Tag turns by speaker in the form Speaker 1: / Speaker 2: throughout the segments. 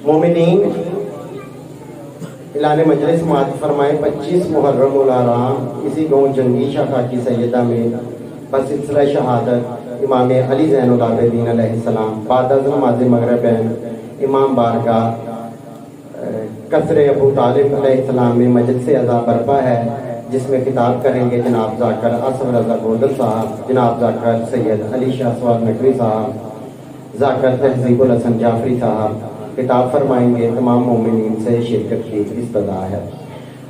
Speaker 1: مومنین اعلان مجلس سماعت فرمائے 25 محرم الحرام اسی گاؤں جنگی شاخا کی سیدہ میں بسلسلہ شہادت امام علی زین العابدین علیہ السلام بعد از نماز مغربین امام بارگاہ قصر ابو طالب علیہ السلام میں مجلس عزا برپا ہے، جس میں خطاب کریں گے جناب ذاکر اصغر رضا گودل صاحب، جناب ذاکر سید علی شاہ سواد نقوی صاحب، ذاکر تہذیب الحسن جعفری صاحب خطاب فرمائیں گے۔ تمام مومنین سے شرکت کی استدعا ہے۔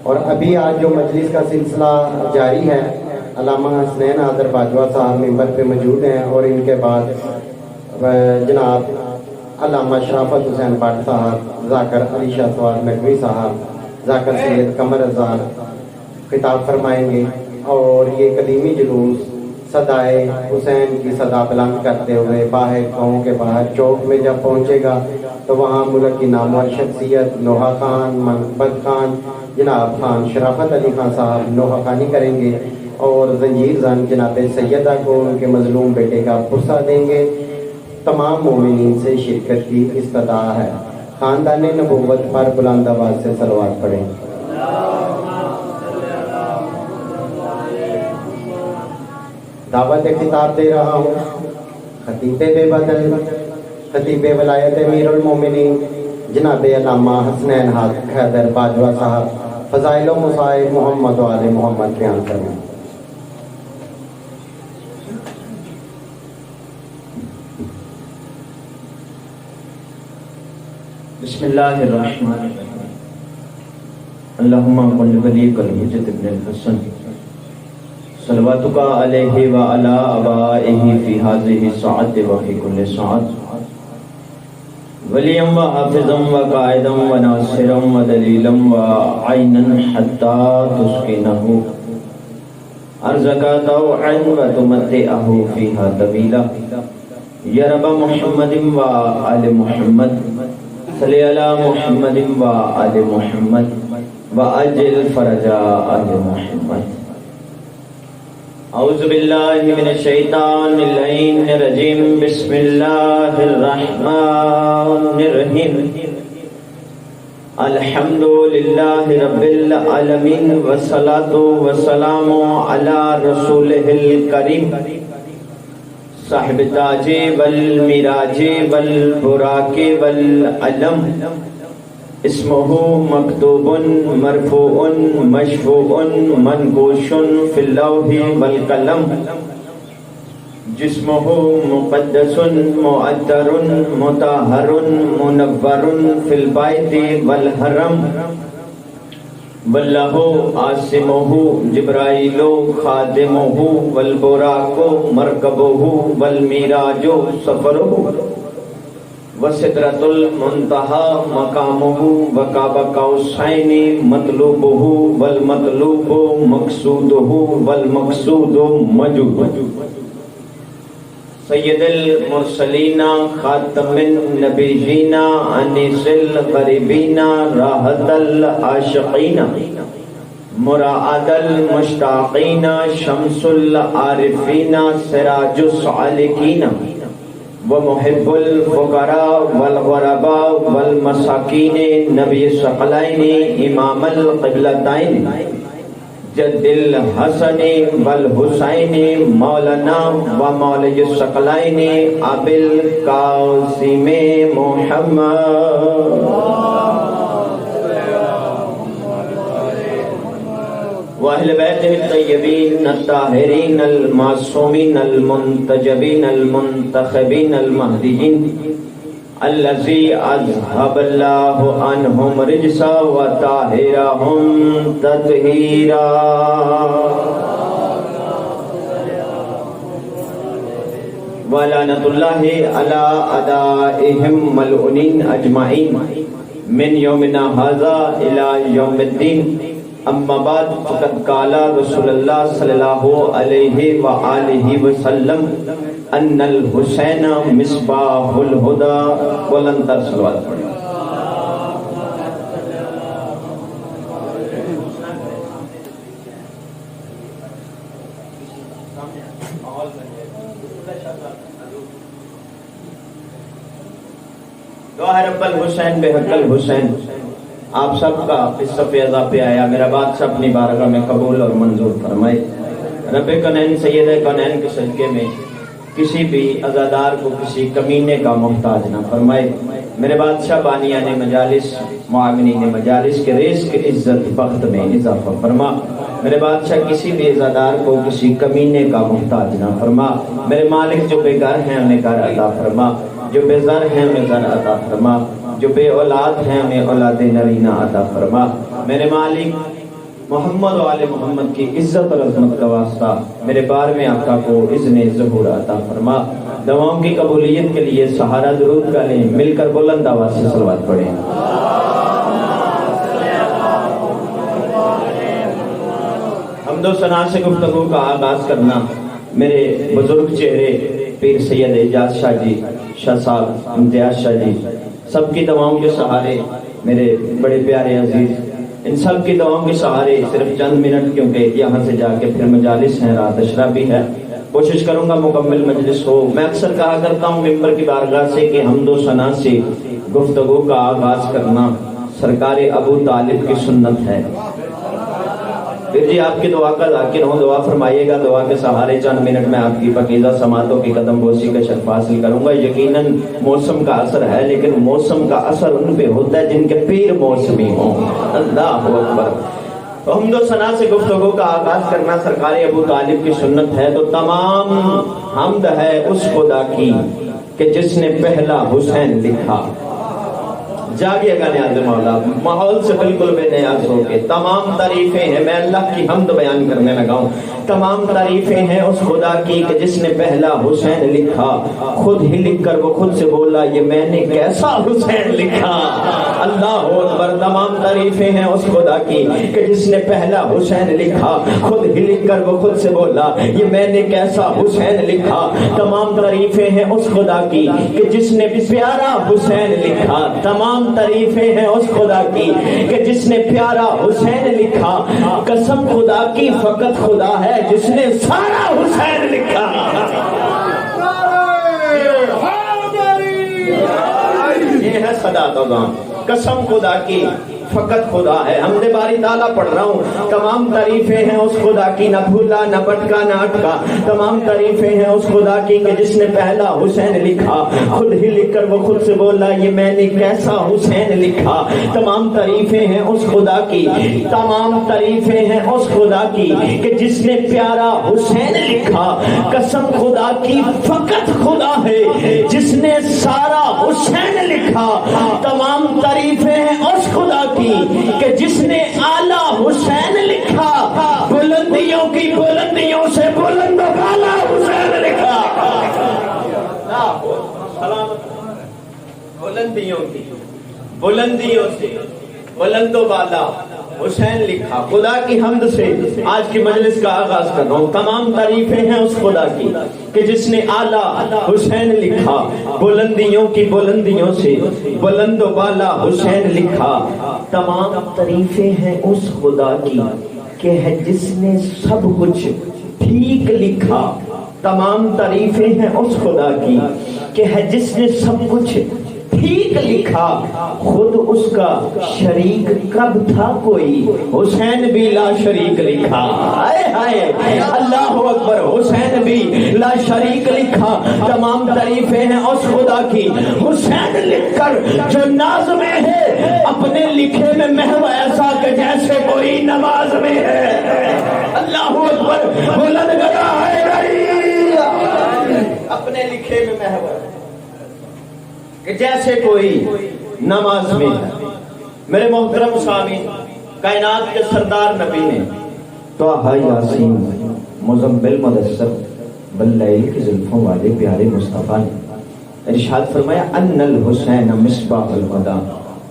Speaker 1: اور ابھی آج جو مجلس کا سلسلہ جاری ہے، علامہ حسنین حیدر باجوہ صاحب ممبر پہ موجود ہیں، اور ان کے بعد جناب علامہ شرافت حسین بٹ صاحب، ذاکر علی شاہ سواد نقوی صاحب، ذاکر سید قمر ازار خطاب فرمائیں گے، اور یہ قدیمی جلوس صدائے حسین کی صدا بلند کرتے ہوئے باہر گاؤں کے باہر چوک میں جب پہنچے گا تو وہاں ملک کی نامور شخصیت نوحہ خان، منقبت خان، جناب خان شرافت علی خان صاحب نوحہ خانی کریں گے، اور زنجیر زن جناب سیدہ کو ان کے مظلوم بیٹے کا پرسہ دیں گے۔ تمام مومنین سے شرکت کی استدعا ہے۔ خاندان نبوت پر بلند آواز سے صلوات پڑھیں۔ دعوت خطاب دے رہا ہوں خطیب بے بدل، خطیب ولایت امیر المومنین جناب علامہ حسنین حیدر باجوہ صاحب فضائل و مصائب محمد و آل محمد بیان کریں۔
Speaker 2: بسم اللہ الرحمن الرحیم۔ اللہم قل ولیک الحجت ابن الحسن صلواتک علیہ وعلی آبائہ فی ہذہ الساعۃ وفی کل ساعۃ ولیا وحافظا وقائدا وناصرا ودلیلا وعینا حتی تسکنہ ارضک طوعا وتمتعہ فیہا طویلا یا رب محمد وآل محمد صلی علی محمد وآل محمد وعجل فرج آل محمد۔ اعوذ باللہ من الشیطان اللعین الرجیم، بسم اللہ الرحمن الرحیم۔ الحمد للہ رب العالمین والصلاة والسلام علی رسولہ الکریم صاحب تاج والمراج والبراق والعلم، اسمہ مکتوب مرفوع مشفوع منقوش فی اللوح والقلم، جسمہ مقدس معطر مطہر منور فی البیت والحرم، واللہ عاصمہ جبرائیل خادمہ والبراق مرکبہ والمراج سفرہ، وسدرۃ المنتہی مقامہ وقاب قوسین مطلوبہ والمطلوب مقصودہ والمقصود مجوب، سید المرسلین خاتم النبیین انیس الغریبین راحت العاشقین مراعد المشتاقین شمس العارفین سراج السالکین ومحب الفقراء والغرباء والمساکین نبی الثقلین امام القبلتین جد الحسن والحسین مولانا و مولی الثقلین ابی القاسم محمد واہل بیتہ الطیبین الطاہرین المعصومین المنتجبین المنتخبین المہدیین الذی اذھب اللہ عنہم رجسا وطاہرہم تطہیرا۔ ولعنۃ اللہ علی اعدائہم ملعونین اجمعین من یومنا ھذا الی یوم الدین، اما بعد فقد قال رسول اللہ صلی اللہ علیہ وآلہ وسلم ان الحسین مصباح الہدی۔ بلندتر صلوات پڑھیں۔ دعا ہے رب الحسین بحق الحسین آپ سب کا اس صف اعضا پہ آیا میرا بادشاہ اپنی بارگاہ میں قبول اور منظور فرمائے۔ رب کونین سید کونین کے صدقے میں کسی بھی عزادار کو کسی کمینے کا محتاج نہ فرمائے۔ میرے بادشاہ بانیان مجالس معاونین مجالس کے رزق عزت بخت میں اضافہ فرما۔ میرے بادشاہ کسی بھی عزادار کو کسی کمینے کا محتاج نہ فرما۔ میرے مالک جو بے گھر ہیں انہیں گھر عطا فرما، جو بے زر ہیں انہیں زر عطا فرما، جو بے اولاد ہیں انہیں اولاد نرینہ عطا فرما۔ میرے مالک محمد و آل محمد کی عزت اور عظمت کا واسطہ میرے بار میں آقا کو اذن ظہور عطا فرما۔ دعاؤں کی قبولیت کے لیے سہارا درود کا لیں، مل کر بلند آواز سے صلوات پڑھیں۔ حمد و ثنا سے گفتگو کا آغاز کرنا میرے بزرگ چہرے پیر سید اعجاز شاہ جی، شاہ صاحب امتیاز شاہ جی، سب کی دعاؤں کے سہارے میرے بڑے پیارے عزیز، ان سب کی دعاؤں کے سہارے صرف چند منٹ، کیونکہ یہاں سے جا کے پھر مجالس ہیں، رات اشرا بھی ہے، کوشش کروں گا مکمل مجلس ہو۔ میں اکثر کہا کرتا ہوں ممبر کی بارگاہ سے کہ حمد و ثنا سے گفتگو کا آغاز کرنا سرکار ابو طالب کی سنت ہے۔ پھر جی آپ کی دعا کا ذاکر ہوں، دعا فرمائیے گا، دعا کے سہارے چند منٹ میں آپ کی پاکیزہ سماعتوں کی قدم بوسی کا شرف حاصل کروں گا۔ یقیناً موسم کا اثر ہے، لیکن موسم کا اثر ان پہ ہوتا ہے جن کے پیر موسمی ہوں۔ اللہ اکبر۔ حمد و ثنا سے گفتگو کا آغاز کرنا سرکار ابو طالب کی سنت ہے، تو تمام حمد ہے اس خدا کی کہ جس نے پہلا حسین لکھا۔ جاگیے گا نیاز مولا، ماحول سے بالکل بے نیاز ہو کے تمام تعریفیں ہیں، میں اللہ کی حمد بیان کرنے لگا ہوں۔ تمام تعریفیں ہیں اس خدا کی کہ جس نے پہلا حسین لکھا، خود ہی لکھ کر وہ خود سے بولا یہ میں نے کیسا حسین لکھا۔ اللہ اکبر۔ تمام تعریفیں ہیں اس خدا کی کہ جس نے پہلا حسین لکھا، خود ہی لکھ کر وہ خود سے بولا یہ میں نے کیسا حسین لکھا۔ تمام تعریفیں ہیں اس خدا کی کہ جس نے پیارا حسین لکھا۔ تمام تعریفیں ہیں اس خدا کی کہ جس نے پیارا حسین لکھا۔ قسم خدا کی فقط خدا ہے جس نے سارا حسین لکھا۔ یہ ہے صدا تو قسم خدا کی فقط خدا ہے۔ حمد باری تعالیٰ پڑھ رہا ہوں۔ تمام تعریفیں ہیں اس خدا کی، نہ بھولا نہ بٹکا نہ اٹکا۔ تمام تعریفیں ہیں اس خدا کی کہ جس نے پہلا حسین لکھا، خود ہی لکھ کر وہ خود سے بولا یہ میں نے کیسا حسین لکھا۔ تمام تعریفیں ہیں اس خدا کی، تمام تعریفیں ہیں اس خدا کی کہ جس نے پیارا حسین لکھا۔ قسم خدا کی فقط خدا ہے جس نے سارا حسین لکھا۔ تمام تعریفیں ہیں اس خدا کی کہ جس نے اعلیٰ حسین لکھا۔ بلندیوں کی بلندیوں سے بلند والا حسین لکھا۔ بلندیوں کی بلندیوں سے بلند والا حسین لکھا۔ خدا کی حمد سے آج کی مجلس کا آغاز کر رہا ہوں۔ تمام تعریفیں ہیں اس خدا کی کہ جس نے اعلیٰ حسین لکھا۔ بلندیوں کی بلندیوں سے بلند والا حسین لکھا۔ تمام تعریفیں ہیں اس خدا کی کہ ہے جس نے سب کچھ ٹھیک لکھا۔ تمام تعریفیں ہیں اس خدا کی کہ ہے جس نے سب کچھ ٹھیک لکھا۔ خود اس کا شریک کب تھا کوئی، حسین بھی لا شریک لکھا۔ ہائے ہائے اللہ اکبر۔ حسین بھی لا شریک لکھا۔ تمام تعریفیں ہیں اس خدا کی حسین لکھ کر جو ناز میں ہے، اپنے لکھے میں محو ایسا کہ جیسے کوئی نماز میں ہے۔ اللہ اکبر۔ بلند گیا ہے اپنے لکھے میں محو کہ جیسے کوئی نماز میں ہے۔ میرے محترم سامعین، کائنات کے سردار نبی نے طٰہٰ یاسین مزمل مدثر باللیل کی زلفوں والے پیارے مصطفیٰ نے ارشاد فرمایا ان الحسین مصباح الہدیٰ،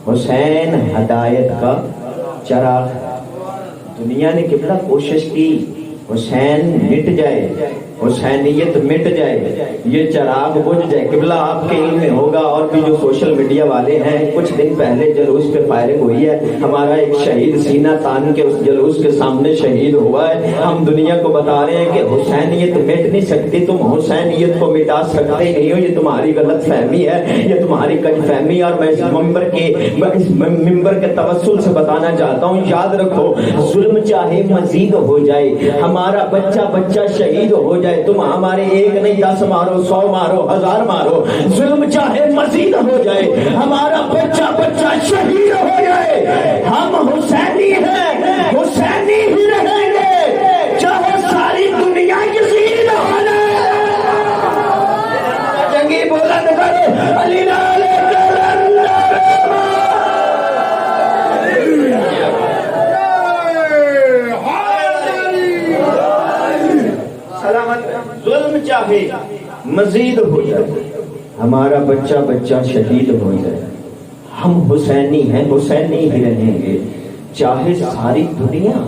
Speaker 2: حسین ہدایت کا چراغ ہے۔ دنیا نے قبلہ کوشش کی حسین مٹ جائے، حسینیت مٹ جائے، یہ چراغ بجھ جائے. قبلہ آپ کے علم میں ہوگا اور بھی جو سوشل میڈیا والے ہیں، کچھ دن پہلے جلوس پہ فائرنگ ہوئی ہے، ہمارا ایک شہید سینہ تان کے اس جلوس کے سامنے شہید ہوا ہے. ہم دنیا کو بتا رہے ہیں کہ حسینیت مٹ نہیں سکتی، تم حسینیت کو مٹا سکتے نہیں ہو. یہ تمہاری غلط فہمی ہے، یہ تمہاری کج فہمی. اور میں اس ممبر کے توسل سے بتانا چاہتا ہوں، یاد رکھو ظلم چاہے مزید ہو جائے، ہمارا بچہ شہید ہو جائے، تم ہمارے 1 نہیں 10 مارو، 100 مارو، 1000 مارو، ظلم چاہے مزید ہو جائے، ہمارا بچہ شہید ہو جائے، ہم حسینی ہیں، حسینی ہی رہیں گے چاہے ساری دنیا یزید ہو جائے. جنگی بلند کرو علی لال ظلم چاہے مزید ہو جائے، ہمارا بچہ شہید ہو جائے، ہم حسینی ہیں، حسینی ہی رہیں گے چاہے ساری دنیا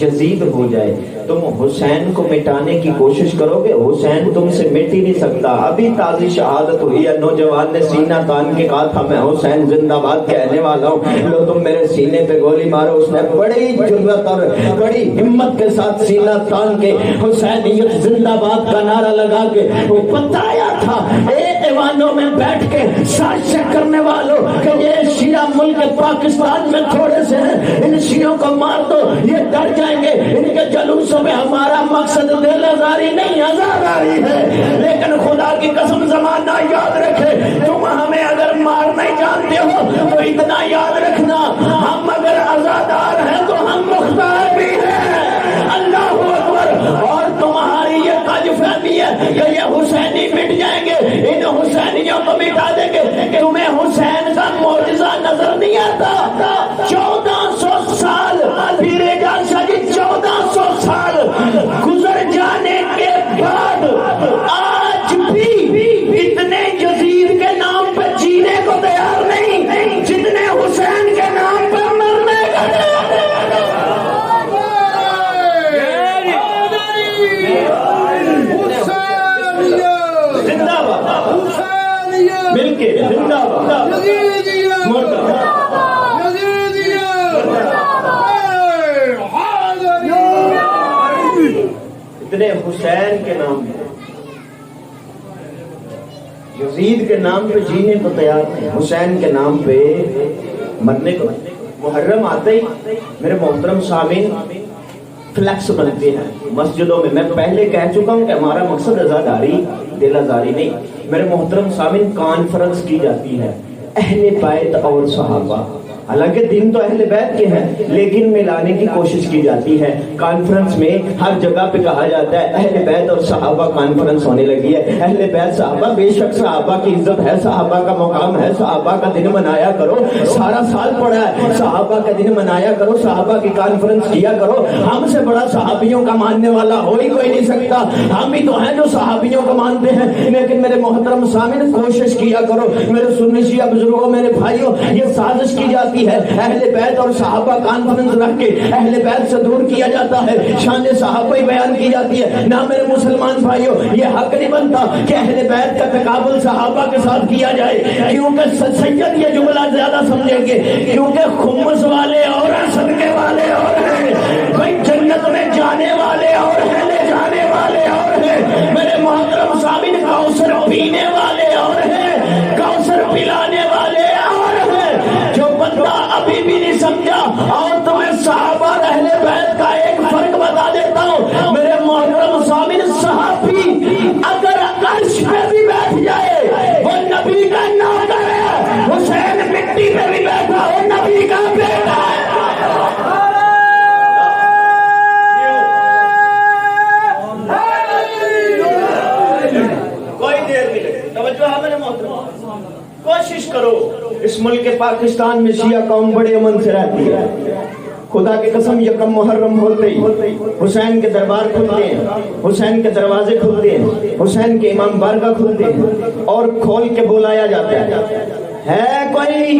Speaker 2: یزید ہو جائے. تم حسین کو مٹانے کی کوشش کرو گے، حسین تم سے مٹ ہی نہیں سکتا. ابھی تازی شہادت ہوئی ہے، نوجوان نے سینہ تان کے کہا تھا میں حسین زندہ باد کہنے والا ہوں، لو تم میرے سینے پہ گولی مارو. اس نے بڑی جرأت اور بڑی ہمت کے ساتھ سینہ تان کے حسینیت زندہ باد کا نعرہ لگا کے وہ بتایا تھا ایوانوں میں بیٹھ کے سازشیں کرنے والوں کہ یہ شیعہ ملک پاکستان میں تھوڑے سے ہیں، ان شیعوں کو مار دو، یہ ڈر جائیں گے، ان کے جلوسوں میں ہمارا مقصد دل آزاری نہیں آزاداری ہے. لیکن خدا کی قسم زمانہ یاد رکھے، تم ہمیں اگر مارنا جانتے ہو تو اتنا یاد رکھنا، ہم اگر آزادار ہیں تو ہم مختار بھی ہیں. اللہ اکبر. اور تمہاری یہ کج فہمی ہے کہ یہ حسینی مٹ جائیں گے، ان حسینیوں کو مٹا دیں گے. تمہیں حسین کا معجزہ نظر نہیں آتا؟ 1400 سال پیر جان شاہ جی، 1400 سال گزر جانے کے بعد آج بھی اتنے یزید کے نام پہ جینے کو تیار نہیں جتنے حسین کے نام پہ مرنے کا تیار ہیں. زندہ باد مل کے، زندہ باد اتنے حسین کے نام پہ، یزید کے نام پہ جینے کو تیار نہیں، حسین کے نام پہ مرنے کو. محرم آتے ہی میرے محترم سامعین فلیکس بنتے ہیں مسجدوں میں. میں پہلے کہہ چکا ہوں کہ ہمارا مقصد عزاداری دل آزاری نہیں. میرے محترم سامعین کانفرنس کی جاتی ہے اہل بیت اور صحابہ، حالانکہ دن تو اہل بیت کے ہیں لیکن ملانے کی کوشش کی جاتی ہے. کانفرنس میں ہر جگہ پہ کہا جاتا ہے اہل بیت اور صحابہ کانفرنس ہونے لگی ہے. اہل بیت صحابہ، بے شک صحابہ کی عزت ہے، صحابہ کا مقام ہے، صحابہ کا دن منایا کرو، سارا سال پڑا ہے، صحابہ کا دن منایا کرو، صحابہ کی کانفرنس کیا کرو. ہم سے بڑا صحابیوں کا ماننے والا ہو ہی کوئی نہیں سکتا، ہم ہی تو ہیں جو صحابیوں کو مانتے ہیں. لیکن میرے محترم سامعین کوشش کیا کرو، میرے سنی شیعہ بزرگوں، میرے بھائیوں، یہ سازش کی جاتی ہے اہل بیت اور صحابہ کانفرنس رکھ کے اہل بیت سے دور کیا جاتا ہے، شان صحابہ ہی بیان کی جاتی ہے. نہ میرے مسلمان بھائیوں یہ حق نہیں بنتا کہ اہل بیت کا تقابل صحابہ کے ساتھ کیا جائے، کیونکہ سید یہ جملہ زیادہ سمجھیں گے، کیونکہ خمس والے اور صدقے والے اور ہیں، بھائی جنت میں جانے والے اور ہیں، لے جانے والے اور ہیں. میرے محترم سامعین کوثر پینے والے اور ہیں، کوثر پلانے والے اور ہیں. جو بندہ ابھی بھی نہیں سمجھا اور تمہیں صحابہ اہل بیت کا ایک فرق بتا دیتا ہوں. میرے محترم سامعین صحابی اگر عرش پہ بھی بیٹھ جائے وہ نبی کا نام ہے، حسین مٹی پہ بھی بیٹھا وہ نبی کا بیٹا ہے. کوئی دیر نہیں لگتی، توجہ ہے میرے محترم. کوشش کرو، اس ملک پاکستان میں شیعہ قوم بڑے امن سے رہتی ہے. خدا کی قسم یکم محرم ہوتے ہی حسین کے دربار کھلتے ہیں، حسین کے دروازے کھلتے ہیں، حسین کے امام بارگاہ کھلتے ہیں اور کھول کے بلایا جاتا ہے کوئی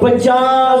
Speaker 2: 50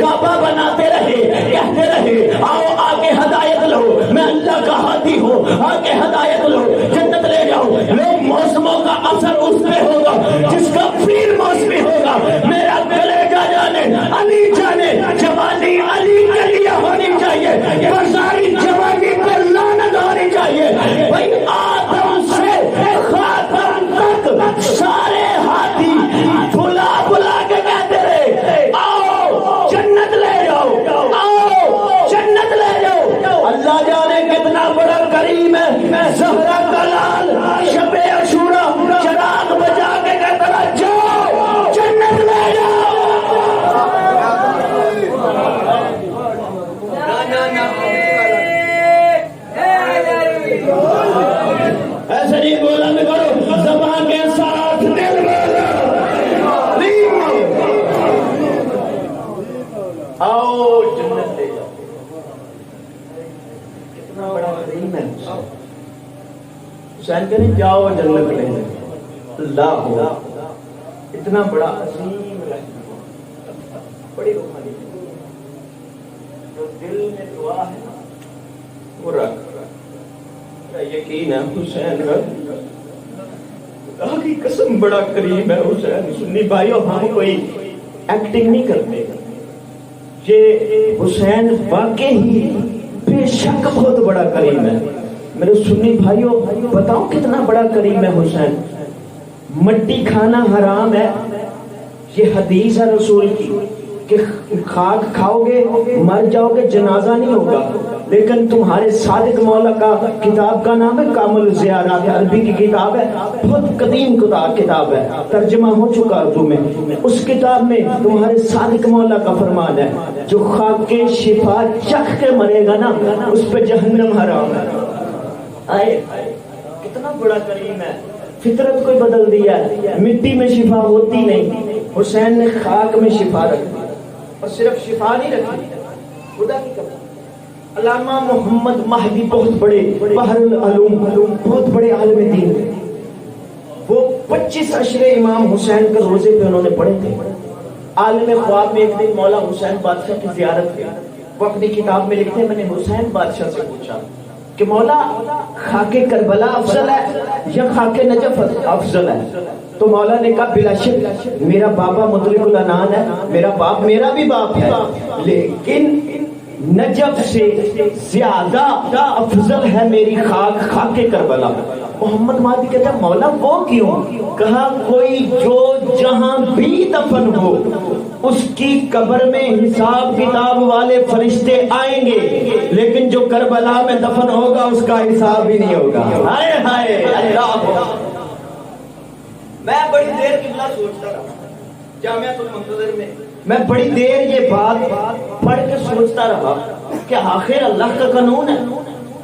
Speaker 3: کعبہ بناتے رہے، کہتے رہے آؤ آ کے ہدایت لو، میں اللہ کا ہاتھی ہوں، آ کے ہدایت لو، جنت لے جاؤ۔ لوگ موسموں کا اثر اس پہ ہوگا جس کا پیر موسمی ہوگا۔ میرا کلیجہ جانے علی جانے، جوانی علی کے لیے ہونی چاہیے، ساری جوانی پر لعنت ہونی چاہیے۔ بھائی آدم سے خاتم تک سارے ہاتھی بلا بلا کے کہتے رہے آؤ جنت لے جاؤ، آؤ جنت لے جاؤ۔ اللہ جانے کتنا بڑا کریم ہے، زہرا کا لال شب عاشورا چراغ بجا کے کہتا رہا جاؤ جنت لے جاؤ۔ ایسے نہیں بولا میں کرو، زبان کے ساتھ دل بولا، آؤ جنت لے جاؤ۔ کتنا بڑا کریم ہے حسین کہنے جاؤ جنت لے جاؤ۔ اللہ ہو اتنا بڑا عظیم رہنما، بڑی روحانی جو دل میں دعا ہے نا وہ رکھ، یقین ہے حسین خدا کی قسم بڑا کریم ہے حسین۔ سنی بھائیو ہم کوئی ایکٹنگ نہیں کرتے، یہ حسین واقعی بے شک بہت بڑا کریم ہے۔ میرے سنی بھائیو بتاؤ کتنا بڑا کریم ہے حسین۔ مٹی کھانا حرام ہے، یہ حدیث ہے رسول کی کہ خاک کھاؤ گے مر جاؤ گے جنازہ نہیں ہوگا، لیکن تمہارے صادق مولا کا کتاب کا نام ہے کامل الزیارات، عربی کی کتاب ہے، بہت قدیم کتاب ہے، ترجمہ ہو چکا اردو میں۔ اس کتاب میں تمہارے صادق مولا کا فرمان ہے جو خاک کے شفا چکھ کے مرے گا نا اس پہ جہنم حرام ہے۔ آئے کتنا بڑا کریم ہے، فطرت کو بدل دیا ہے، مٹی میں شفا ہوتی نہیں، حسین نے خاک میں شفا رکھی، اور صرف شفا نہیں رکھی، خدا کی قسم علامہ محمد مہدی بہت بڑے بحر العلوم بہت بڑے عالم دین، وہ 25 عشرے امام حسین کے روزے پہ انہوں نے پڑھے تھے۔ عالم خواب میں ایک دن مولا حسین بادشاہ کی زیارت کی، وہ اپنی کتاب میں لکھتے ہیں میں نے حسین بادشاہ سے پوچھا کہ مولا خاک کربلا افضل ہے یا خاک نجف افضل ہے؟ تو مولا نے کہا بلا شک میرا بابا مطلق العنان ہے، میرا باپ میرا بھی باپ ہے، لیکن نجف سے زیادہ افضل ہے میری خاک کربلا۔ محمد مہدی کہتا ہے مولا وہ کیوں؟ کہا کوئی جو جہاں بھی دفن ہو اس کی قبر میں حساب کتاب والے فرشتے آئیں گے، لیکن جو کربلا میں دفن ہوگا اس کا حساب ہی نہیں ہوگا۔ ہائے ہائے اللہ! میں بڑی دیر قبلہ سوچتا رہا جامعۃ المنتظر میں بڑی دیر یہ بات پڑھ کے سوچتا رہا کہ آخر اللہ کا قانون ہے،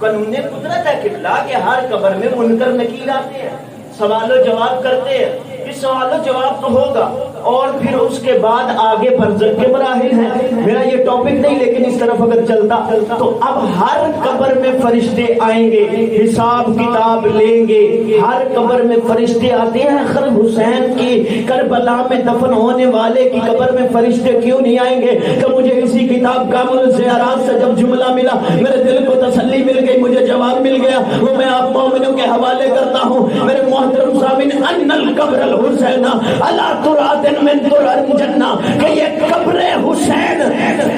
Speaker 3: قانون قدرت ہے قبلہ کہ ہر قبر میں منکر نکیر آتے ہیں، سوال و جواب کرتے ہیں، اس سوال و جواب تو ہوگا، اور پھر اس کے بعد آگے برزخ کے مراحل ہیں۔ میرا یہ ٹاپک نہیں لیکن اس طرف اگر چلتا تو اب ہر قبر میں فرشتے آئیں گے، حساب کتاب لیں گے، ہر قبر میں فرشتے آتے ہیں۔ خیر حسین کی کربلا میں دفن ہونے والے کی قبر میں فرشتے کیوں نہیں آئیں گے؟ تو مجھے اسی کتاب کامل الزیارات سے جب جملہ ملا میرے دل کو تسلی مل گئی، مجھے جواب مل گیا، وہ میں آپ مومنوں کے حوالے کرتا ہوں۔ میرے محترم سامعین، ان القبر الحسین الا تراد من ترى الجنہ، کہ یہ قبر حسین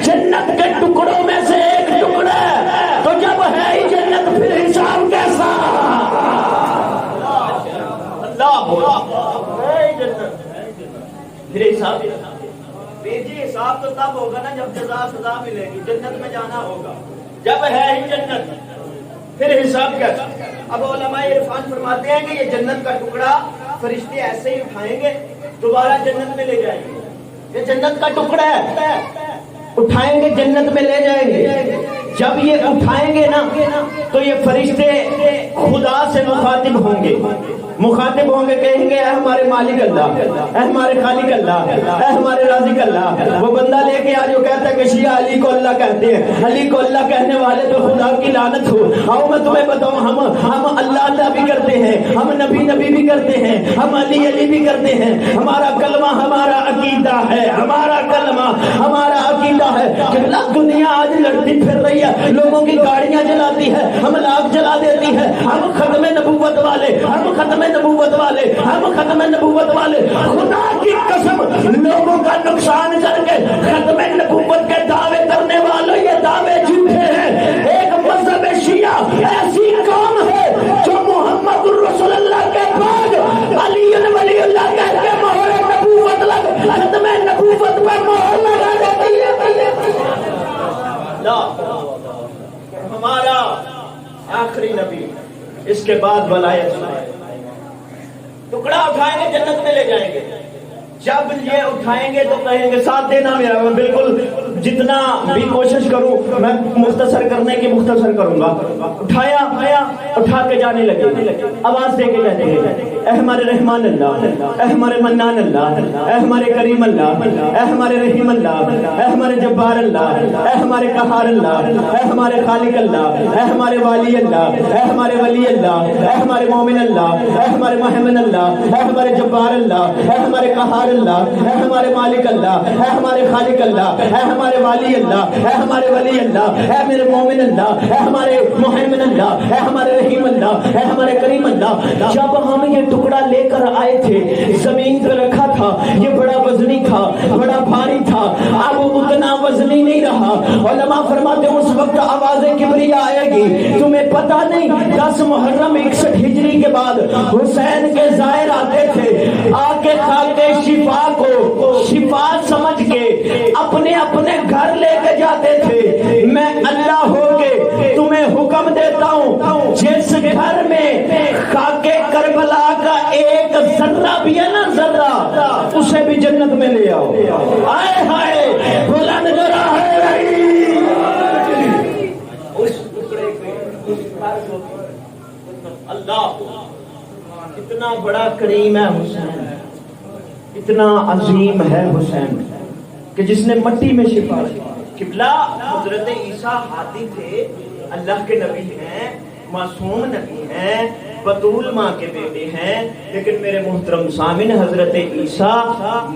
Speaker 3: جنت کے ٹکڑوں میں سے ایک ٹکڑا ہے، تو جب ہے ہی جنت پھر حساب کیسا؟ اللہ پھر حساب بیجی حساب تو تب ہوگا نا جب جزا سزا ملے گی، جنت میں جانا ہوگا، جب ہے ہی جنت پھر حساب کیسا؟ اب علماء عرفان فرماتے ہیں کہ یہ جنت کا ٹکڑا فرشتے ایسے ہی اٹھائیں گے دوبارہ جنت میں لے جائیں گے، یہ جنت کا ٹکڑا ہے، اٹھائیں گے جنت میں لے جائیں گے۔ جب یہ اٹھائیں گے نا تو یہ فرشتے خدا سے مخاطب ہوں گے، مخاطب ہوں گے کہیں گے اے ہمارے مالک اللہ، اے ہمارے خالق اللہ، اے ہمارے رازق اللہ۔ وہ بندہ لے کے آج وہ کہتا ہے کہ شیعہ علی کو اللہ کہتے ہیں، علی کو اللہ کہنے والے تو خدا کی لعنت ہو۔ آؤ میں تمہیں بتاؤں، ہم اللہ اللہ بھی کرتے ہیں، ہم نبی نبی بھی کرتے ہیں، ہم علی علی بھی کرتے ہیں۔ ہمارا کلمہ ہمارا عقیدہ ہے، ہمارا کلمہ ہمارا عقیدہ ہے کہ دنیا آج لڑتی پھر رہی ہے، لوگوں کی گاڑیاں جلاتی ہے، ہم لاکھ جلا دیتی ہے، ہم ختم نبوت والے، ہم ختم نبوت والے، ہم ختم نبوت والے۔ خدا کی قسم لوگوں کا نقصان کر کے ختم نبوت کے دعوے کرنے والوں یہ دعوے جھوٹے ہیں۔ ایک مذہب شیعہ ایسی قوم ہے جو محمد رسول اللہ کے بعد علی ولی اللہ کہہ کے مہر نبوت لگ ختم نبوت پر مہر لگا دیتی ہے۔ ہمارا آخری نبی، اس کے بعد ولایت، ٹکڑا اٹھائیں گے جنت میں لے جائیں گے۔ جب یہ اٹھائیں گے تو کہیں گے ساتھ دینا میرا، میں بالکل جتنا بھی کوشش کروں میں مختصر کرنے کی مختصر کروں گا۔ اٹھایا اٹھا کے جانے لگے، آواز دے کے کہتے ہیں اے ہمارے رحمان اللہ، اے ہمارے منان اللہ، اے ہمارے کریم اللہ، اے ہمارے رحیم اللہ، اے ہمارے جبار اللہ، اے ہمارے قہار اللہ، اے ہمارے خالق اللہ، اے ہمارے والی اللہ، اے ہمارے ولی اللہ، اے ہمارے مومن اللہ، اے ہمارے محمد اللہ، اے ہمارے جبار اللہ، اے ہمارے قہار اللہ، اے ہمارے مالک اللہ، اے ہمارے خالق اللہ، اے ہمارے والی اللہ، اے ہمارے ولی اللہ، اے میرے مومن اللہ، اے ہمارے محمد اللہ، اے ہمارے رحیم اللہ، اے ہمارے کریم اللہ۔ جب ہم یہ ٹکڑا لے کر آئے تھے، زمین پہ رکھا تھا، یہ بڑا وزنی تھا، بڑا بھاری تھا، اب اتنا وزنی نہیں رہا۔ علماء فرماتے ہیں اس وقت آواز کبریا آئے گی۔ تمہیں پتہ نہیں 10 محرم 61 ہجری کے بعد حسین کے زائر آتے تھے، آ کے خاکے شفا کو شفا سمجھ کے اپنے اپنے گھر لے کے جاتے تھے۔ میں اللہ ہو کے تمہیں حکم دیتا ہوں، جس گھر میں خاکے کربلا کا ایک ذرہ بھی ہے نا، ذرہ، اسے بھی جنت میں لے آؤ۔ آئے ہائے بلند ذرا ہے اس ٹکڑے پہ، اس گھر کو اللہ اتنا بڑا کریم ہے حسین، اتنا عظیم ہے حسین کہ جس نے مٹی میں شفا دی۔ قبلہ حضرت عیسیٰ ہادی تھے، اللہ کے نبی ہیں، معصوم نبی ہیں، بطول ماں کے بیٹے ہیں، لیکن میرے محترم سامعین حضرت عیسیٰ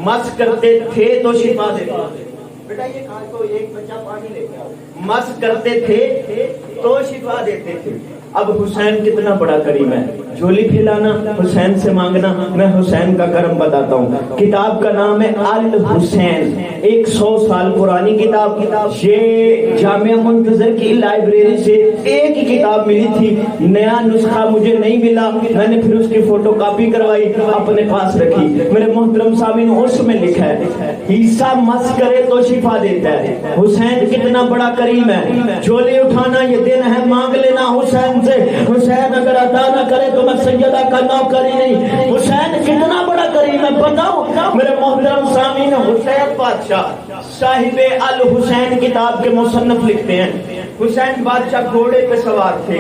Speaker 3: مس کرتے تھے تو شفا دیتے تھے۔ بیٹا یہ کھا تو ایک بچہ پانی لے کے آؤ، مس کرتے تھے تو شفا دیتے تھے۔ اب حسین کتنا بڑا کریم ہے، جھولی پھیلانا، حسین سے مانگنا۔ میں حسین کا کرم بتاتا ہوں، کتاب کا نام ہے الحسین، 100 سال پرانی کتاب۔ یہ جامعہ منتظر کی لائبریری سے ایک ہی کتاب ملی تھی، نیا نسخہ مجھے نہیں ملا، میں نے پھر اس کی فوٹو کاپی کروائی، اپنے پاس رکھی۔ میرے محترم سامعین اس میں لکھا ہے عیسیٰ مس کرے تو شفا دیتا ہے۔ حسین کتنا بڑا کریم ہے، جھولی اٹھانا یہ دن ہے، مانگ لینا حسین سے۔ حسین اگر عطا نہ کرے تو میں سیدہ کا نوکر ہی نہیں۔ حسین کتنا بڑا کریم ہے بتاؤ میرے محترم سامعین۔ حسین بادشاہ صاحب الحسین کتاب کے مصنف لکھتے ہیں، حسین بادشاہ گھوڑے پہ سوار تھے،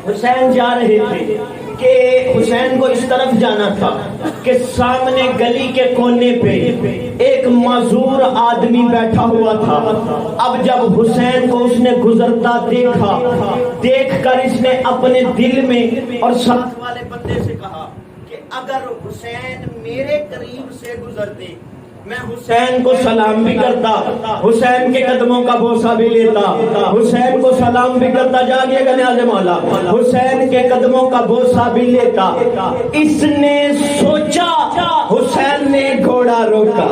Speaker 3: حسین جا رہے تھے کہ حسین کو اس طرف جانا تھا کہ سامنے گلی کے کونے پہ ایک معذور آدمی بیٹھا ہوا تھا۔ اب جب حسین کو اس نے گزرتا دیکھا، دیکھ کر اس نے اپنے دل میں اور ساتھ والے بندے سے کہا کہ اگر حسین میرے قریب سے گزرتے میں حسین کو سلام بھی کرتا، حسین کے قدموں کا بوسہ بھی لیتا، حسین کو سلام بھی کرتا، جاگیے گا نیاز مولا، حسین کے قدموں کا بوسہ بھی لیتا۔ اس نے سوچا، حسین نے گھوڑا روکا۔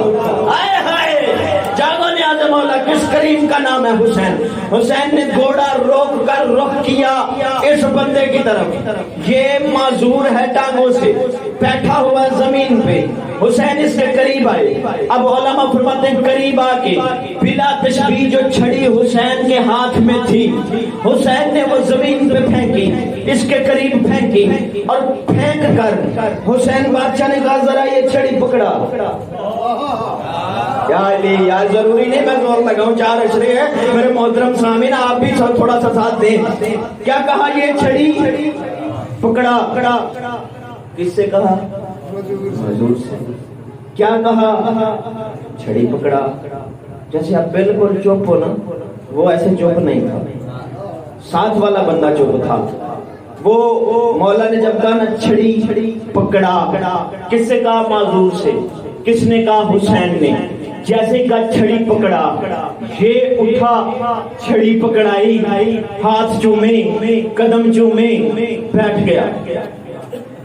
Speaker 3: آئے ہائے جاگو نیاز مولا، کس کریم کا نام ہے حسین۔ حسین نے گھوڑا روک کر رخ کیا اس بندے کی طرف، یہ معذور ہے ٹانگوں سے، بیٹھا ہوا زمین پہ۔ حسین اس کے قریب آئے، اب علماء فرماتے ہیں قریب آ کے بلا تشبیہ جو چھڑی حسین کے ہاتھ میں تھی، حسین نے وہ زمین پہ پھینکی، اس کے قریب پھینکی، اور پھینک کر حسین بادشاہ نے کہا ذرا یہ چھڑی پکڑا۔ یا ضروری نہیں میں زور لگاؤں، 4 اشرے ہیں میرے محترم سامعین، آپ بھی تھوڑا سا ساتھ دیں۔ کیا کہا یہ چھڑی پکڑا، کس سے کہا؟ حضور سے. کیا کہا؟ چھڑی پکڑا. جیسے آپ بالکل چپ ہو نا، وہ ایسے چپ نہیں تھا، ساتھ والا بندہ چپ تھا. وہ مولا نے جب کہا نا چھڑی پکڑا، کس سے کہا؟ معذور سے. کس نے کہا؟ حسین نے. جیسے کا چھڑی پکڑا، یہ اٹھا، چھڑی پکڑائی، ہاتھ چومے، قدم چومے، بیٹھ گیا.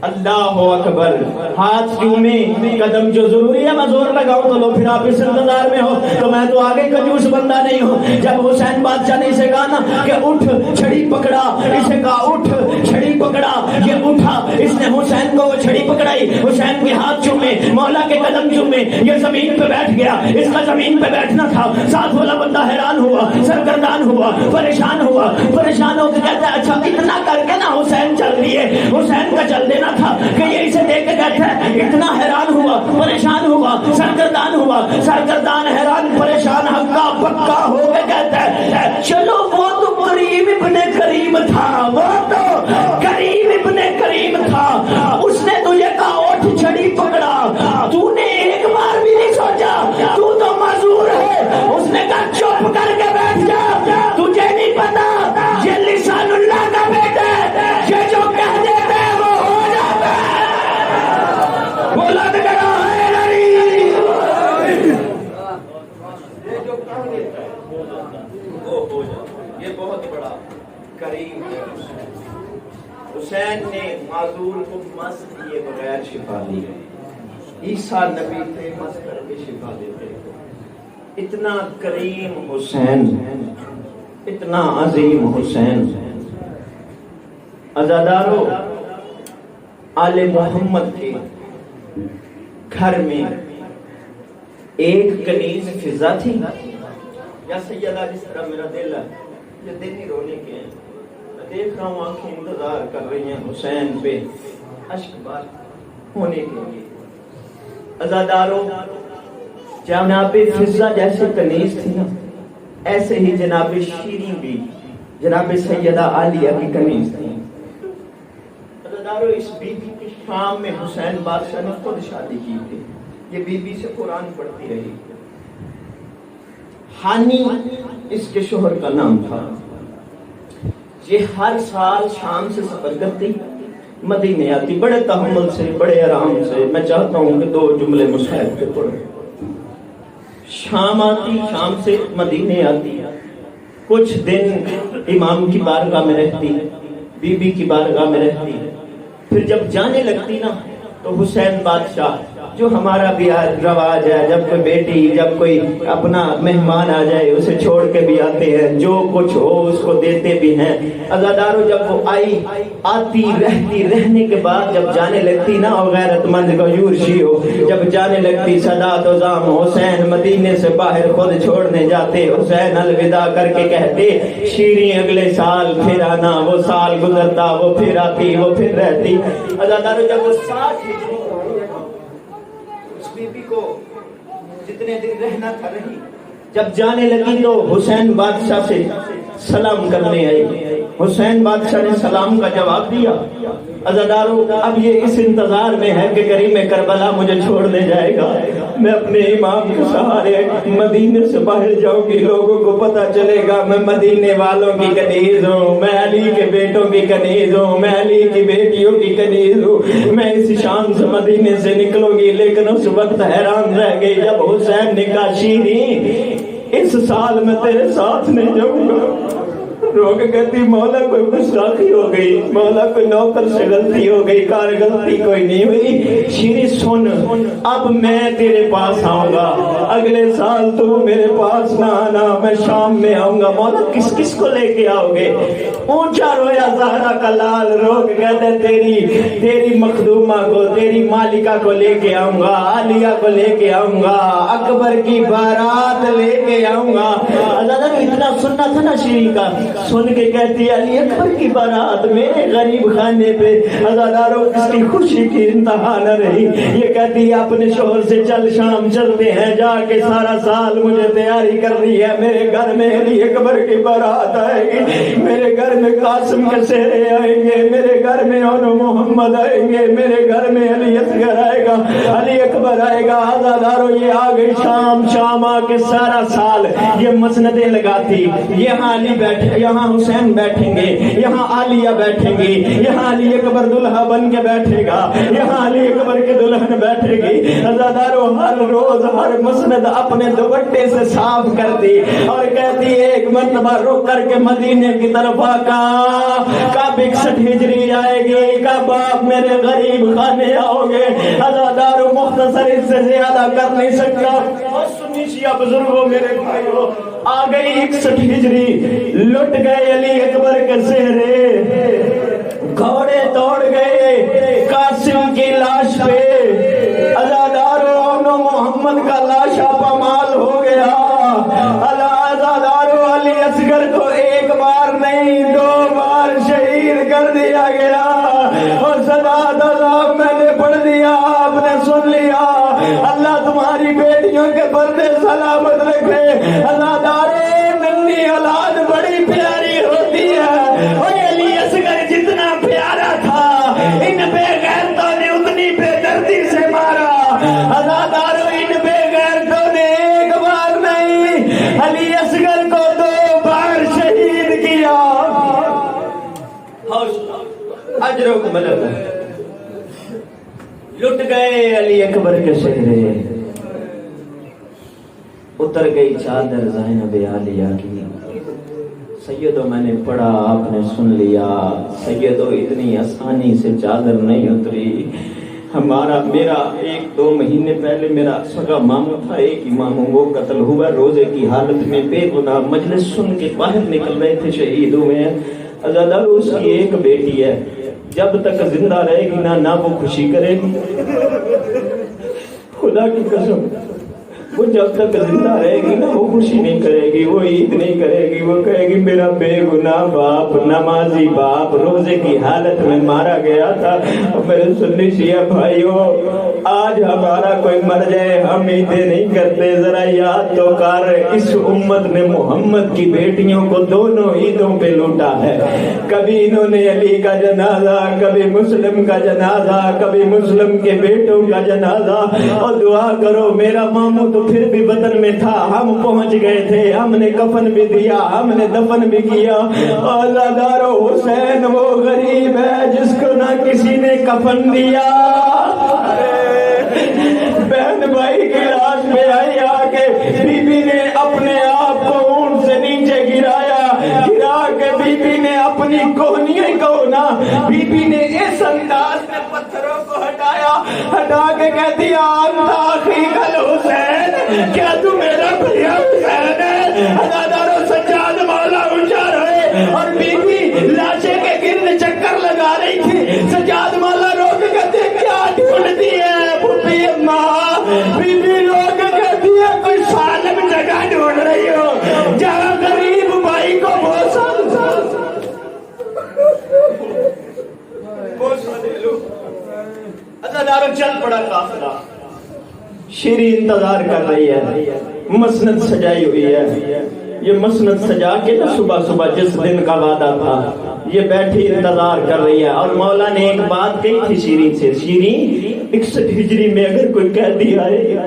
Speaker 3: اللہ اکبر. ہاتھ چومے، قدم جو ضروری ہے میں زور لگاؤں تو لو، پھر آپ اس انتظار میں ہو تو میں تو آگے کنجوس بندہ نہیں ہوں. جب حسین بادشاہ نے اسے کہا نا کہ اٹھ چھڑی پکڑا، اسے کہا اٹھ چھڑی پکڑا، یہ اٹھا. اس نے حسین کو وہ چھڑی پکڑائی، حسین کے ہاتھ چومے، مولا کے قدم چومے، یہ زمین پہ بیٹھ گیا. اس کا زمین پہ بیٹھنا تھا. ساتھ والا بندہ حیران ہوا، سرگردان ہوا، پریشان ہوا. پریشان ہو کے کہتا ہے اچھا اتنا کر کے نا حسین چل دیے. حسین کا چل دینا تھا کہ یہ اسے دیکھ کے کہتا ہے. اتنا حیران ہوا، پریشان ہوا، سرگردان ہوا. سرگردان، حیران، پریشان، ہکا بکا ہو کے کہتا ہے چلو وہ تو کریم ابن کریم تھا، وہ تو کریم ابن کریم تھا. اس نے تجھے کہا اٹھ چھڑی پکڑا، تو نے ایک بار بھی نہیں سوچا تو تو معذور ہے. اس نے کہا چپ کر کے بیٹھ جا، تجھے نہیں پتا یہ لسان اللہ کا بیٹا ہے، یہ جو کہہ دیتا ہے وہ ہو جاتا ہے. بولا تو کرا ہے نہیں، یہ جو کہہ دیتا ہے وہ ہو جاتا ہے. یہ بہت بڑا کریم ہے. حسین نے معذور کو مس کیے بغیر شفا دی. عیسیٰ نبی تھے مس کر کے شفا دیتے. اتنا کریم حسین، اتنا عظیم حسین. عزادارو، آل محمد کے گھر میں ایک کنیز فضا تھی. یا سیدہ جس طرح میرا دل ہے، یہ دل ہی رونے کے ہیں. میں دیکھ رہا ہوں آنکھیں انتظار کر رہی ہیں حسین پہ اشک بار ہونے کے لیے. عزادارو، جناب فضا جیسے کنیز تھی نا، ایسے ہی جناب شیریں بھی جناب سیدہ عالیہ کی کنیز تھی. عزادارو، اس بی بی کی شام میں حسین بادشاہ نے خود شادی کی تھی. یہ بی بی سے قرآن پڑھتی رہی. ہانی اس کے شوہر کا نام تھا. یہ ہر سال شام سے سفر کرتی، مدینے آتی، بڑے تحمل سے، بڑے آرام سے. میں چاہتا ہوں کہ 2 جملے مصحف پہ پڑھیں. شام آتی، شام سے مدینے آتی، کچھ دن امام کی بارگاہ میں رہتی، بی بی کی بارگاہ میں رہتی. پھر جب جانے لگتی نا تو حسین بادشاہ، جو ہمارا بھی رواج ہے، جب کوئی بیٹی، جب کوئی اپنا مہمان آ جائے اسے چھوڑ کے بھی آتے ہیں، جو کچھ ہو اس کو دیتے بھی ہیں. عزادارو، جب وہ آتی رہتی، رہنے کے بعد جب جانے لگتی نا، اور غیرت مند کو یورشی ہو، جب جانے لگتی صدا تو زام حسین مدینے سے باہر خود چھوڑنے جاتے. حسین الوداع کر کے کہتے شیریں اگلے سال پھر آنا. وہ سال گزرتا، وہ پھر آتی، وہ پھر رہتی. عزادارو، جب وہ 60 بی بی کو جتنے دن رہنا تھا رہی. جب جانے لگی تو حسین بادشاہ سے سلام کرنے آئی. حسین بادشاہ نے سلام کا جواب دیا. عزادارو، اب یہ اس انتظار میں ہے کہ کریم کربلا مجھے چھوڑنے جائے گا. میں اپنے امام کے سہارے مدینے سے باہر جاؤں گی، لوگوں کو پتا چلے گا میں مدینے والوں کی کنیز ہوں، میں علی کے بیٹوں کی کنیز ہوں، میں علی کی بیٹیوں کی کنیز ہوں. میں اس شان سے مدینے سے نکلوں گی. لیکن اس وقت حیران رہ گئی جب حسین نے کہا شیریں اس سال میں تیرے ساتھ نہیں جاؤں گا. رو کے کہتی مولا کوئی گستاخی ہو گئی، مولا کوئی نوکر سے غلطی ہو گئی، کار غلطی کوئی نہیں ہوئی. شیریں سن، اب میں تیرے پاس آؤں گا، اگلے سال تو میرے پاس نہ آنا، میں شام میں آؤں گا. مولا کس کس کو لے کے آؤ گے؟ اونچا رویا زہرا کا لال، رو کے کہتے تیری مخدومہ کو، تیری مالکہ کو لے کے آؤں گا، عالیہ کو لے کے آؤں گا، اکبر کی بارات لے کے آؤں گا. اللہ اتنا سننا تھا نا شیریں کا. سن کے کہتی ہے علی اکبر کی بارات میرے غریب خانے پہ عزاداروں اس کی خوشی کی انتہا نہ رہی. یہ کہتی ہے اپنے شوہر سے چل شام چلتے ہیں, جا کے سارا سال مجھے تیاری کر رہی ہے, میرے گھر میں علی اکبر کی بارات آئے گی, میرے گھر میں قاسم کے سہرے آئیں گے, میرے گھر میں اونو محمد آئیں گے, میرے گھر میں علی اصغر آئے گا, علی اکبر آئے گا. عزاداروں یہ آ گئی شام آ کے سارا سال یہ مسندیں لگاتی, یہاں علی بیٹھے, یہاں حسین بیٹھیں گے, یہاں عالیہ بیٹھیں گی, یہاں علی اکبر دلہا بن کے بیٹھے گا, یہاں علی اکبر کی دلہن بیٹھے گی. عزاداروں ہر روز ہر مسند اپنے دوپٹے سے صاف کرتی اور کہتی ایک مرتبہ رک کر کے مدینے کی طرف کب 61 ہجری آئے گی, کب آپ میرے غریب خانے آؤ گے. عزاداروں مختصر اس سے زیادہ کر نہیں سکتا. اور سنی شیعہ بزرگوں میرے بھائیوں, آ گئی 61 ہجری, لٹ گئے علی اکبر کے سہرے, گھوڑے دوڑ گئے قاسم کی لاش پہ. عزاداروں اونو محمد کا لاشا پامال ہو گیا. عزاداروں علی اصغر کو ایک بار نہیں 2 بار شہید کر دیا گیا. اور صلوات اللہ میں نے پڑھ دیا, آپ نے سن لیا. اللہ تمہاری بیٹیوں کے پردے سلامت رکھے. عزاداروں ننھی اولاد بڑی پیاری ہوتی ہے, اور علی اصغر جتنا پیارا تھا ان بے غیرتوں نے اتنی بے دردی سے مارا. عزاداروں ان بے غیرتوں نے ایک بار نہیں علی اصغر کو 2 بار شہید کیا. اجروں کو مدد لٹ گئے علی اکبر کے سہرے, اتر گئی چادر زینب عالیہ کی. سیدو میں نے پڑھا, آپ نے سن لیا. سیدو اتنی آسانی سے چادر نہیں اتری. میرا 1-2 مہینے پہلے میرا سگا ماموں تھا, ایک ہی ماموں, وہ قتل ہوا روزے کی حالت میں, بے گناہ مجلس سن کے باہر نکل رہے تھے, شہید ہوئے ہیں. عزاداروں اس کی ایک بیٹی ہے, جب تک زندہ رہے گی نہ وہ خوشی کرے گی. خدا کی قسم, وہ جب تک زندہ رہے گی نا وہ خوشی نہیں کرے گی, وہ عید نہیں کرے گی. وہ کہے گی میرا بے گناہ باپ, نمازی باپ روزے کی حالت میں مارا گیا تھا. میرے سنی شیعہ بھائیوں, آج ہمارا کوئی مر جائے ہم عیدیں نہیں کرتے. ذرا یاد تو کر, اس امت نے محمد کی بیٹیوں کو دونوں عیدوں پہ لوٹا ہے. کبھی انہوں نے علی کا جنازہ, کبھی مسلم کا جنازہ, کبھی مسلم کے بیٹوں کا جنازہ. اور دعا کرو, میرا ماموں تو پھر بھی وطن میں تھا, ہم پہنچ گئے تھے, ہم نے کفن بھی دیا, ہم نے دفن بھی کیا. عزادارو حسین وہ غریب ہے جس کو نہ کسی نے کفن دیا. بہن بھائی کی لاش میں آئی آ کے بی بی نے اپنے آپ کو اونٹ سے نیچے گرا کے بی بی نے اپنی کوہنیاں کونا, بی بی نے اس انداز میں پتھروں کو ہٹا کے کہتی آخری کل حسین, کیا تو میرا بھیا حسین ہے؟ عزاداروں سجاد مولا اونچا رہے, اور بی بی لاشے کے گرد چکر لگا رہی تھی. سجاد مولا روک کہتے کیا ڈھونڈتی ہے پھوپھی اماں؟ بی بی روک کہتی ہے کوئی سالم جگہ ڈھونڈ رہی ہو جہاں غریب بھائی کو بوسا دے لو. عزاداروں چل پڑا قافلہ, شیری انتظار کر رہی ہے, مسند سجائی ہوئی ہے. یہ مسند سجا کے نا صبح جس دن کا وعدہ تھا یہ بیٹھی انتظار کر رہی ہے. اور مولا نے ایک بات کہی تھی شیرین سے, شیرین 61 ہجری میں اگر کوئی قیدی آئے,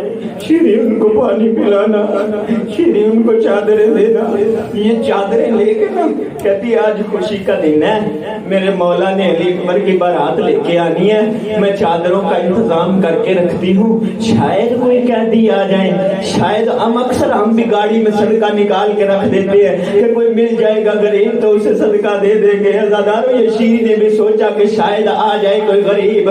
Speaker 3: شیرین ان کو پانی پلانا, شیرین ان کو چادریں دینا. یہ چادریں لے کے نا کہتی آج خوشی کا دن ہے, میرے مولا نے علی اکبر کی بارات لے کے آنی ہے, میں چادروں کا انتظام کر کے رکھتی ہوں, شاید کوئی قیدی آ جائیں. شاید اکثر ہم بھی گاڑی میں صدقہ نکال کے رکھ دیتے ہیں کہ کوئی مل جائے گا غریب تو اسے صدقہ دے دیں گے. عزاداروں یہ شیری نے بھی سوچا کہ شاید آ جائے کوئی غریب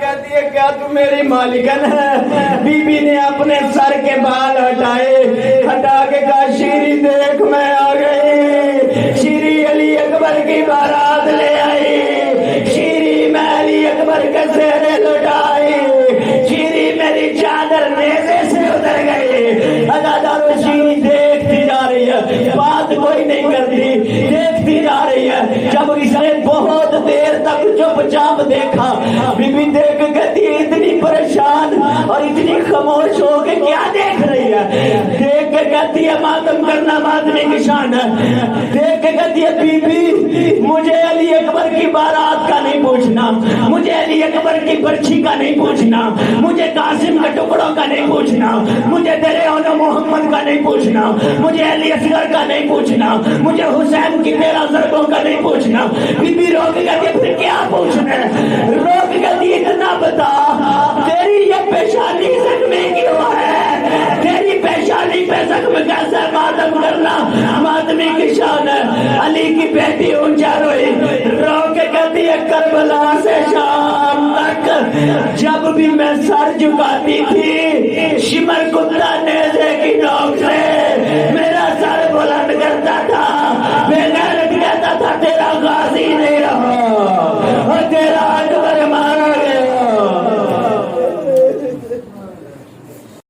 Speaker 3: کہتی ہے کیا تم میری مالکن ہے؟ بی بی نے اپنے سر کے بال ہٹا کے کہا شیری دیکھ میں آ گئی. شیری علی اکبر کی بارات لے آئی. شیری میں علی اکبر کے سہرے لٹائی. شیری میری چادر نیزے سے اتر گئی. ادادارو شیری دیکھتی جا رہی ہے, بات کوئی نہیں کرتی, دیکھتی جا رہی ہے. جب اس نے بہت دیر تک چپ چاپ دیکھا, بی بی دیکھ کے کہتی ہے اتنی پریشان اور اتنی خاموش ہو کے کیا دیکھ رہی ہے؟ دیکھ کے کہتی ہے ماتم کرنا ماتمی کی شان ہے. دیکھ کے کہتی ہے بی بی مجھے علی اکبر کی بارات کا نہیں پوچھنا, مجھے علی اکبر کی برچھی کا نہیں پوچھنا, مجھے قاسم کے ٹکڑوں کا نہیں پوچھنا, مجھے تیرے اون محمد کا نہیں پوچھنا, مجھے علی اصغر کا نہیں پوچھنا, مجھے حسین کی 13 ضربوں کا نہیں پوچھنا. بی بی روک کہتی ہے پھر کیا پوچھنا ہے؟ روک کہتی اتنا بتا تیری یہ پیشانی زخمی کیوں ہے؟ تیری پیشانی پہ زخم کیسے ماتم کرنا ماتمی کی شان ہے. علی کی بیٹی اونچا روئی, رو کے کہتی ہے کربلا سے شام تک جب بھی میں سر جھکاتی تھی شمر کتا نیزے کی نوک سے میرا سر بلند کرتا تھا.